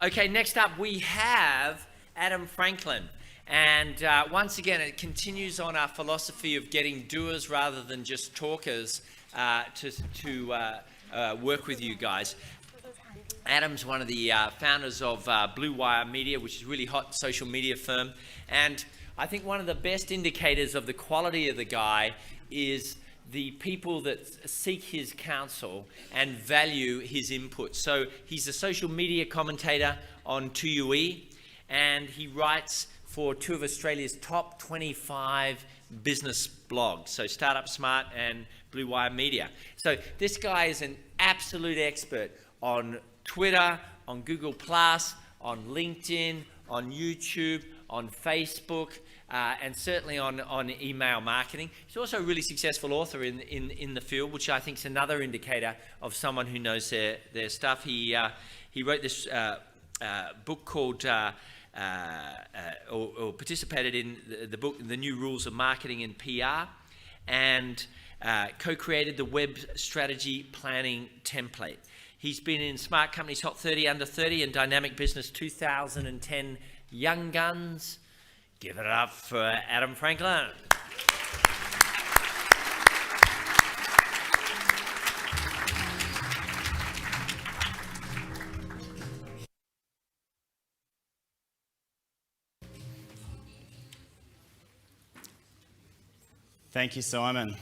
Okay, next up we have Adam Franklin. And once again, it continues on our philosophy of getting doers rather than just talkers to work with you guys. Adam's one of the founders of Bluewire Media, which is a really hot social media firm. And I think one of the best indicators of the quality of the guy is the people that seek his counsel and value his input. So he's a social media commentator on 2UE, and he writes for two of Australia's top 25 business blogs, so Startup Smart and Bluewire Media. So this guy is an absolute expert on Twitter, on Google+, on LinkedIn, on YouTube, on Facebook, and certainly on email marketing. He's also a really successful author in the field, which I think is another indicator of someone who knows their stuff. He wrote this book called, or participated in the book, The New Rules of Marketing and PR, and co-created the Web Strategy Planning Template. He's been in Smart Company's Hot 30 Under 30 and Dynamic Business 2010 Young Guns. Give it up for Adam Franklin. Thank you, Simon.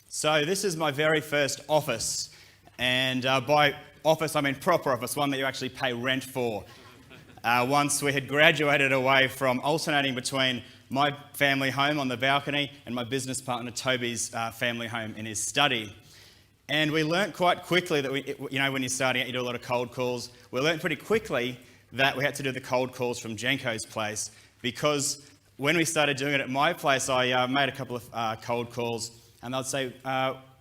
So this is my very first office, and by office I mean proper office, one that you actually pay rent for. Once we had graduated away from alternating between my family home on the balcony and my business partner Toby's family home in his study. And we learnt quite quickly that when you're starting out, you do a lot of cold calls. We learnt pretty quickly that we had to do the cold calls from Jenko's place, because when we started doing it at my place, I made a couple of cold calls, and they'd say,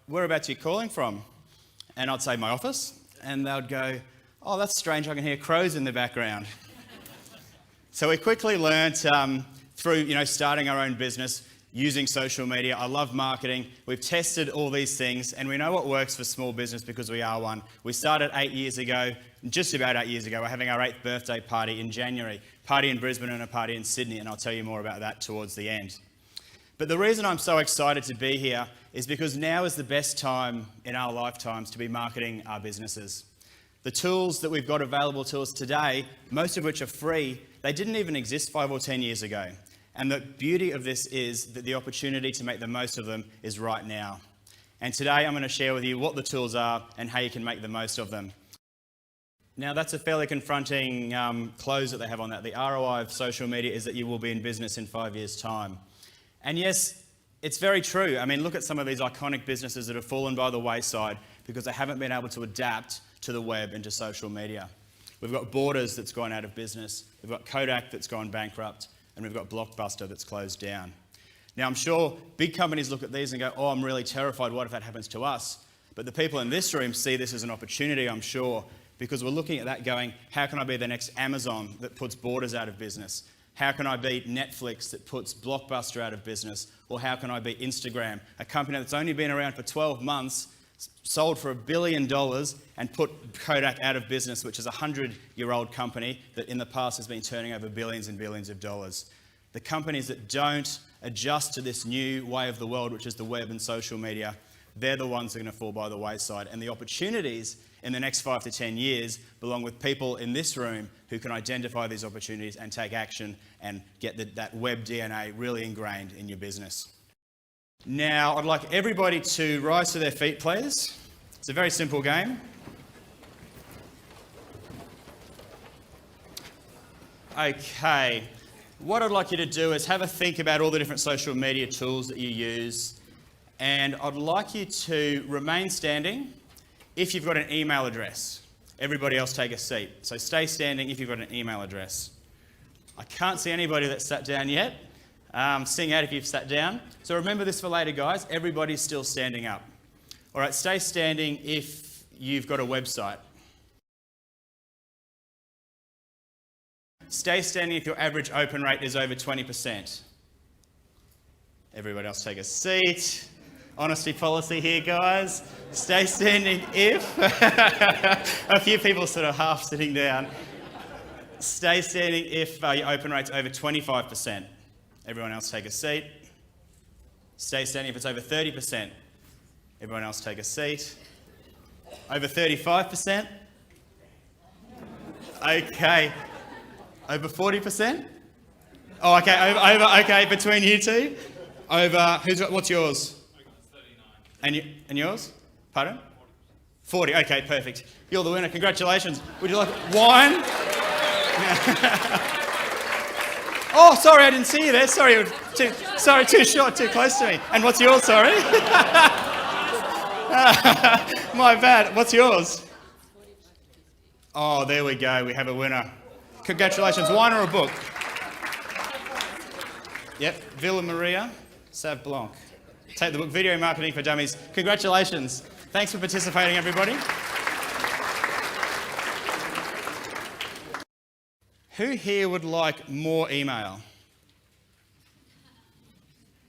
whereabouts are you calling from? And I'd say, my office. And they'd go, oh, that's strange, I can hear crows in the background. So we quickly learnt through starting our own business, using social media. I love marketing. We've tested all these things, and we know what works for small business because we are one. We started 8 years ago, just about 8 years ago. We're having our 8th birthday party in January. Party in Brisbane and a party in Sydney, and I'll tell you more about that towards the end. But the reason I'm so excited to be here is because now is the best time in our lifetimes to be marketing our businesses. The tools that we've got available to us today, most of which are free, they didn't even exist 5 or 10 years ago. And the beauty of this is that the opportunity to make the most of them is right now. And today I'm going to share with you what the tools are and how you can make the most of them. Now that's a fairly confronting close that they have on that. The ROI of social media is that you will be in business in 5 years' time. And yes, it's very true. I mean, look at some of these iconic businesses that have fallen by the wayside because they haven't been able to adapt to the web and to social media. We've got Borders that's gone out of business. We've got Kodak that's gone bankrupt. And we've got Blockbuster that's closed down. Now, I'm sure big companies look at these and go, oh, I'm really terrified. What if that happens to us? But the people in this room see this as an opportunity, I'm sure, because we're looking at that going, how can I be the next Amazon that puts Borders out of business? How can I be Netflix that puts Blockbuster out of business? Or how can I be Instagram, a company that's only been around for 12 months, sold for $1 billion and put Kodak out of business, which is a 100-year-old company that in the past has been turning over billions and billions of dollars. The companies that don't adjust to this new way of the world, which is the web and social media, they're the ones that are going to fall by the wayside. And the opportunities in the next 5 to 10 years belong with people in this room who can identify these opportunities and take action and get that web DNA really ingrained in your business. Now, I'd like everybody to rise to their feet, please. It's a very simple game. Okay, what I'd like you to do is have a think about all the different social media tools that you use, and I'd like you to remain standing if you've got an email address. Everybody else take a seat. So stay standing if you've got an email address. I can't see anybody that's sat down yet. Sing out if you've sat down. So remember this for later, guys. Everybody's still standing up. All right, stay standing if you've got a website. Stay standing if your average open rate is over 20%. Everybody else take a seat. honesty policy here, guys. Stay standing if... A few people sort of half sitting down. Stay standing if your open rate's over 25%. Everyone else take a seat. Stay standing if it's over 30%. Everyone else take a seat. Over 35%? Okay. Over 40%? Oh, okay. Okay, between you two. Over, what's yours? 39. And yours? Pardon? 40. Okay, perfect. You're the winner. Congratulations. Would you like wine? Oh, sorry, I didn't see you there. Sorry, too short, too close to me. And what's yours, sorry? My bad. What's yours? Oh, there we go. We have a winner. Congratulations. Wine or a book? Yep. Villa Maria, Sauv Blanc. Take the book, Video Marketing for Dummies. Congratulations. Thanks for participating, everybody. Who here would like more email?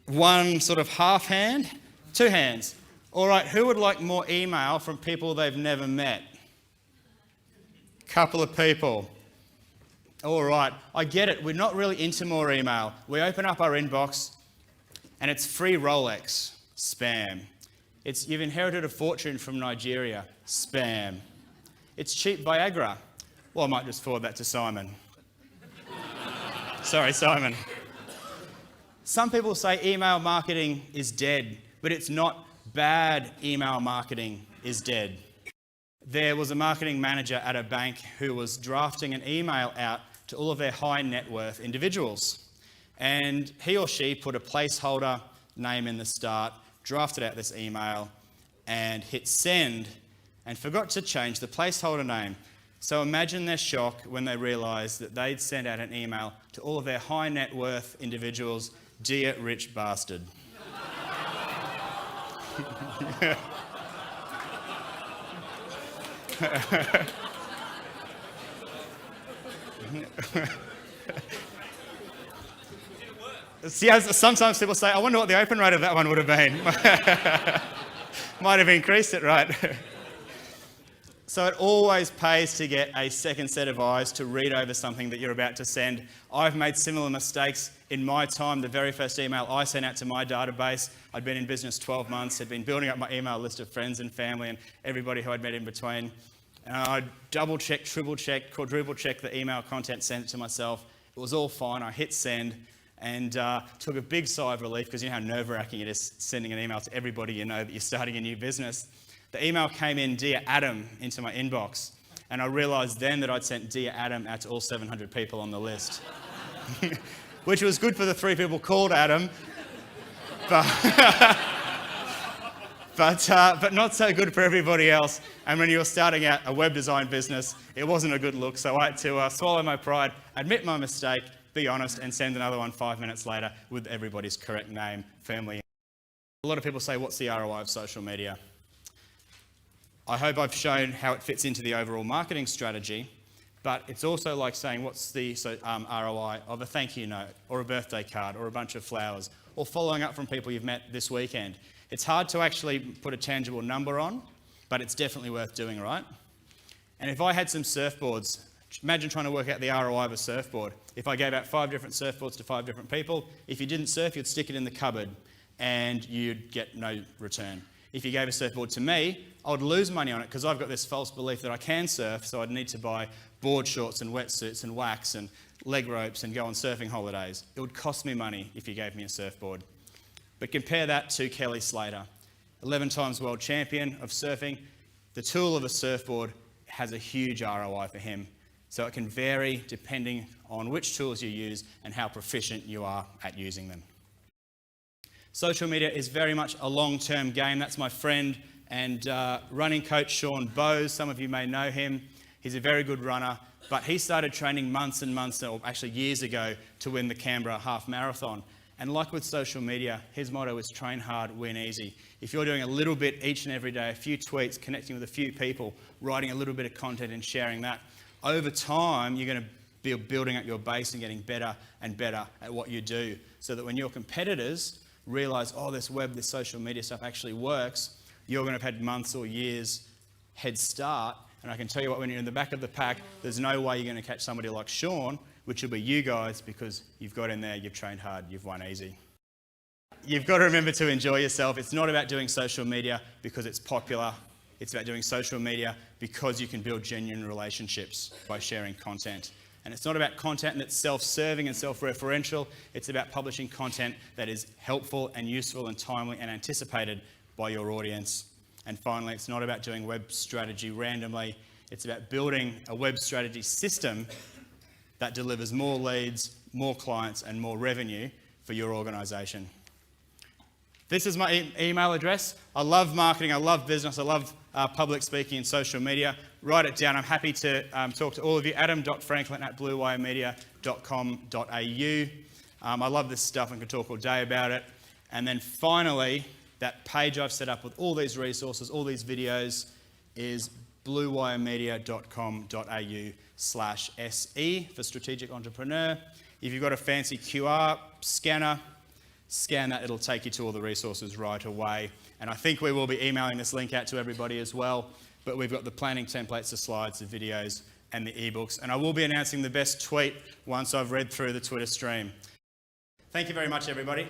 One sort of half hand? Two hands. All right, who would like more email from people they've never met? Couple of people. All right, I get it. We're not really into more email. We open up our inbox and it's free Rolex. Spam. You've inherited a fortune from Nigeria. Spam. It's cheap Viagra. Well, I might just forward that to Simon. Sorry, Simon. Some people say email marketing is dead, but it's not. Bad email marketing is dead. There was a marketing manager at a bank who was drafting an email out to all of their high net worth individuals. And he or she put a placeholder name in the start, drafted out this email, and hit send, and forgot to change the placeholder name. So imagine their shock when they realised that they'd sent out an email to all of their high net worth individuals, "Dear rich bastard." See, sometimes people say, I wonder what the open rate of that one would have been. Might have increased it, right? So it always pays to get a second set of eyes to read over something that you're about to send. I've made similar mistakes in my time. The very first email I sent out to my database, I'd been in business 12 months, had been building up my email list of friends and family and everybody who I'd met in between. And I double-checked, triple-checked, quadruple-checked the email content, sent it to myself. It was all fine. I hit send and took a big sigh of relief because you know how nerve-wracking it is sending an email to everybody you know that you're starting a new business. The email came in, "Dear Adam," into my inbox. And I realised then that I'd sent "Dear Adam" out to all 700 people on the list. Which was good for the 3 people called Adam, but not so good for everybody else. And when you were starting out a web design business, it wasn't a good look. So I had to swallow my pride, admit my mistake, be honest, and send another one 5 minutes later with everybody's correct name firmly. A lot of people say, what's the ROI of social media? I hope I've shown how it fits into the overall marketing strategy, but it's also like saying, what's the ROI of a thank you note, or a birthday card, or a bunch of flowers, or following up from people you've met this weekend? It's hard to actually put a tangible number on, but it's definitely worth doing, right? And if I had some surfboards, imagine trying to work out the ROI of a surfboard. If I gave out 5 different surfboards to 5 different people, if you didn't surf, you'd stick it in the cupboard and you'd get no return. If you gave a surfboard to me, I would lose money on it because I've got this false belief that I can surf, so I'd need to buy board shorts and wetsuits and wax and leg ropes and go on surfing holidays. It would cost me money if you gave me a surfboard. But compare that to Kelly Slater, 11 times world champion of surfing. The tool of a surfboard has a huge ROI for him. So it can vary depending on which tools you use and how proficient you are at using them. Social media is very much a long-term game. That's my friend and running coach, Sean Bowes. Some of you may know him. He's a very good runner, but he started training months and months, or actually years ago, to win the Canberra half marathon. And like with social media, his motto is train hard, win easy. If you're doing a little bit each and every day, a few tweets, connecting with a few people, writing a little bit of content and sharing that, over time, you're going to be building up your base and getting better and better at what you do, so that when your competitors realize, oh, this web, this social media stuff actually works, you're going to have had months or years head start. And I can tell you what, when you're in the back of the pack, there's no way you're going to catch somebody like Sean, which will be you guys, because you've got in there, you've trained hard, you've won easy. You've got to remember to enjoy yourself. It's not about doing social media because it's popular. It's about doing social media because you can build genuine relationships by sharing content. And it's not about content that's self-serving and self-referential. It's about publishing content that is helpful and useful and timely and anticipated by your audience. And finally, it's not about doing web strategy randomly. It's about building a web strategy system that delivers more leads, more clients, and more revenue for your organisation. This is my email address. I love marketing, I love business, I love public speaking and social media. Write it down. I'm happy to talk to all of you. adam.franklin@bluewiremedia.com.au. I love this stuff and can talk all day about it. And then finally, that page I've set up with all these resources, all these videos, is bluewiremedia.com.au/SE for strategic entrepreneur. If you've got a fancy QR scanner, scan that, it'll take you to all the resources right away. And I think we will be emailing this link out to everybody as well, but we've got the planning templates, the slides, the videos, and the ebooks. And I will be announcing the best tweet once I've read through the Twitter stream. Thank you very much, everybody.